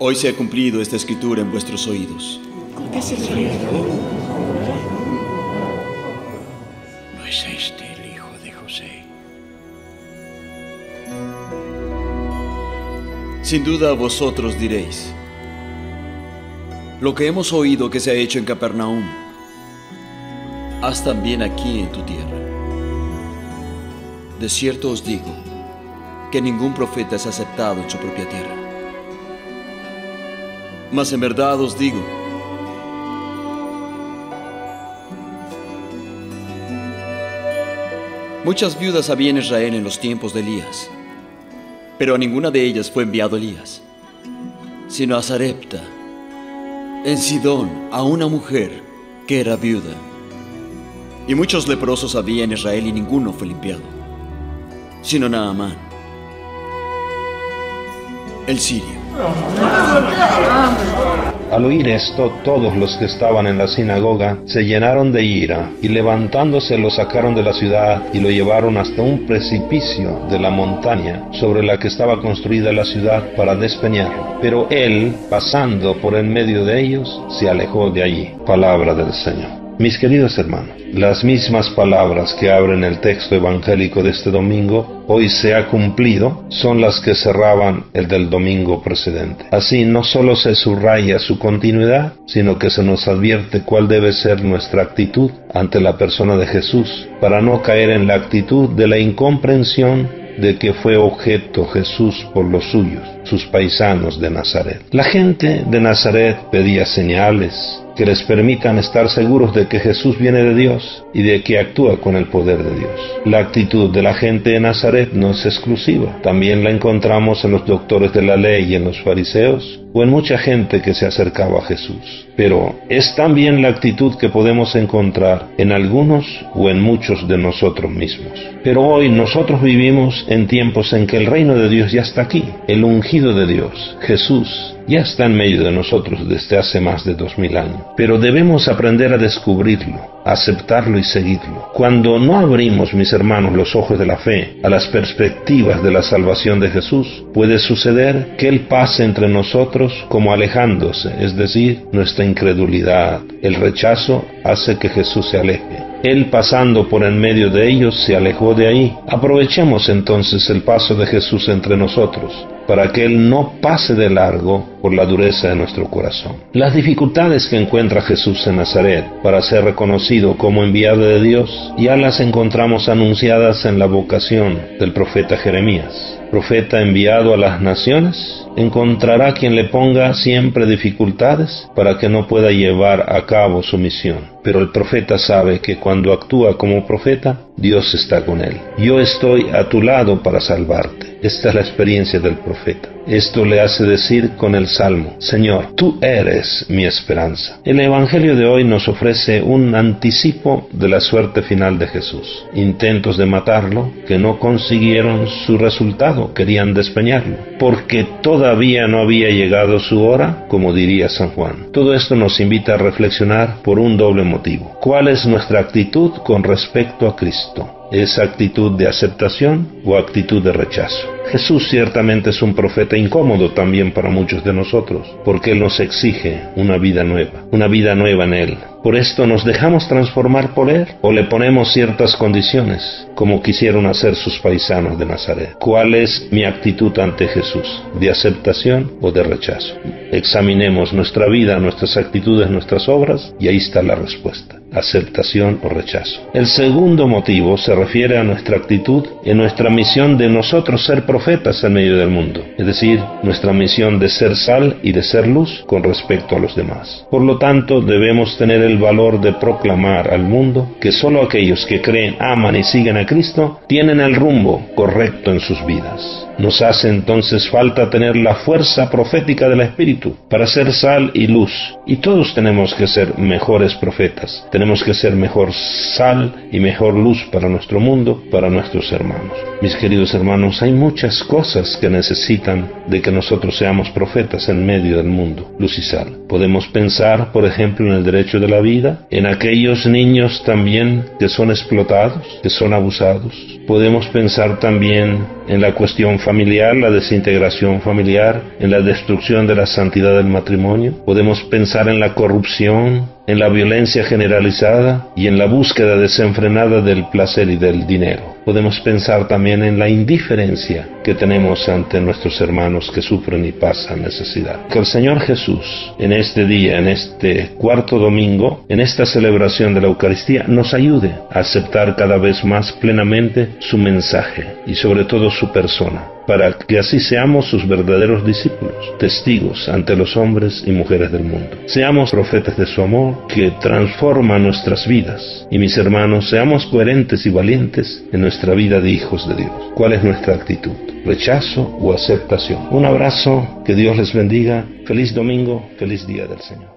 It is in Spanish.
Hoy se ha cumplido esta escritura en vuestros oídos. ¿Qué es eso? ¿No es este el hijo de José? Sin duda vosotros diréis: lo que hemos oído que se ha hecho en Capernaum, haz también aquí en tu tierra. De cierto os digo que ningún profeta es aceptado en su propia tierra. Mas en verdad os digo, muchas viudas había en Israel en los tiempos de Elías, pero a ninguna de ellas fue enviado Elías, sino a Sarepta, en Sidón, a una mujer que era viuda. Y muchos leprosos había en Israel y ninguno fue limpiado, sino Naamán, el sirio. Al oír esto, todos los que estaban en la sinagoga se llenaron de ira, y levantándose lo sacaron de la ciudad y lo llevaron hasta un precipicio de la montaña sobre la que estaba construida la ciudad para despeñarlo. Pero él, pasando por en medio de ellos, se alejó de allí. Palabra del Señor. Mis queridos hermanos, las mismas palabras que abren el texto evangélico de este domingo, hoy se ha cumplido, son las que cerraban el del domingo precedente. Así no solo se subraya su continuidad, sino que se nos advierte cuál debe ser nuestra actitud ante la persona de Jesús, para no caer en la actitud de la incomprensión de que fue objeto Jesús por los suyos, sus paisanos de Nazaret. La gente de Nazaret pedía señales que les permitan estar seguros de que Jesús viene de Dios y de que actúa con el poder de Dios. La actitud de la gente de Nazaret no es exclusiva. También la encontramos en los doctores de la ley y en los fariseos, o en mucha gente que se acercaba a Jesús. Pero es también la actitud que podemos encontrar en algunos o en muchos de nosotros mismos. Pero hoy nosotros vivimos en tiempos en que el reino de Dios ya está aquí. El ungido de Dios, Jesús, ya está en medio de nosotros desde hace más de 2000 años. Pero debemos aprender a descubrirlo, a aceptarlo y seguirlo. Cuando no abrimos, mis hermanos, los ojos de la fe a las perspectivas de la salvación de Jesús, puede suceder que Él pase entre nosotros como alejándose, es decir, nuestra incredulidad. El rechazo hace que Jesús se aleje. Él, pasando por en medio de ellos, se alejó de ahí. Aprovechemos entonces el paso de Jesús entre nosotros, para que Él no pase de largo por la dureza de nuestro corazón. Las dificultades que encuentra Jesús en Nazaret para ser reconocido como enviado de Dios, ya las encontramos anunciadas en la vocación del profeta Jeremías. Profeta enviado a las naciones, encontrará quien le ponga siempre dificultades para que no pueda llevar a cabo su misión. Pero el profeta sabe que cuando actúa como profeta, Dios está con él. Yo estoy a tu lado para salvarte. Esta es la experiencia del profeta. Esto le hace decir con el Salmo: Señor, tú eres mi esperanza. El Evangelio de hoy nos ofrece un anticipo de la suerte final de Jesús. Intentos de matarlo que no consiguieron su resultado, querían despeñarlo, porque todavía no había llegado su hora, como diría San Juan. Todo esto nos invita a reflexionar por un doble motivo. ¿Cuál es nuestra actitud con respecto a Cristo? ¿Es actitud de aceptación o actitud de rechazo? Jesús ciertamente es un profeta incómodo también para muchos de nosotros, porque Él nos exige una vida nueva en Él. ¿Por esto nos dejamos transformar por Él o le ponemos ciertas condiciones, como quisieron hacer sus paisanos de Nazaret? ¿Cuál es mi actitud ante Jesús? ¿De aceptación o de rechazo? Examinemos nuestra vida, nuestras actitudes, nuestras obras, y ahí está la respuesta: aceptación o rechazo. El segundo motivo se refiere a nuestra actitud en nuestra misión de nosotros ser profetas en medio del mundo, es decir, nuestra misión de ser sal y de ser luz con respecto a los demás. Por lo tanto, debemos tener el valor de proclamar al mundo que solo aquellos que creen, aman y siguen a Cristo tienen el rumbo correcto en sus vidas. Nos hace entonces falta tener la fuerza profética del Espíritu para ser sal y luz, y todos tenemos que ser mejores profetas. Tenemos que ser mejor sal y mejor luz para nuestro mundo, para nuestros hermanos. Mis queridos hermanos, hay muchas cosas que necesitan de que nosotros seamos profetas en medio del mundo, luz y sal. Podemos pensar, por ejemplo, en el derecho de la vida, en aquellos niños también que son explotados, que son abusados. Podemos pensar también en la cuestión familiar, la desintegración familiar, en la destrucción de la santidad del matrimonio. Podemos pensar en la corrupción, en la violencia generalizada y en la búsqueda desenfrenada del placer y del dinero. Podemos pensar también en la indiferencia que tenemos ante nuestros hermanos que sufren y pasan necesidad. Que el Señor Jesús, en este día, en este cuarto domingo, en esta celebración de la Eucaristía, nos ayude a aceptar cada vez más plenamente su mensaje y sobre todo su persona, para que así seamos sus verdaderos discípulos, testigos ante los hombres y mujeres del mundo. Seamos profetas de su amor, que transforma nuestras vidas. Y mis hermanos, seamos coherentes y valientes en nuestra vida de hijos de Dios. ¿Cuál es nuestra actitud? ¿Rechazo o aceptación? Un abrazo, que Dios les bendiga. Feliz domingo, feliz día del Señor.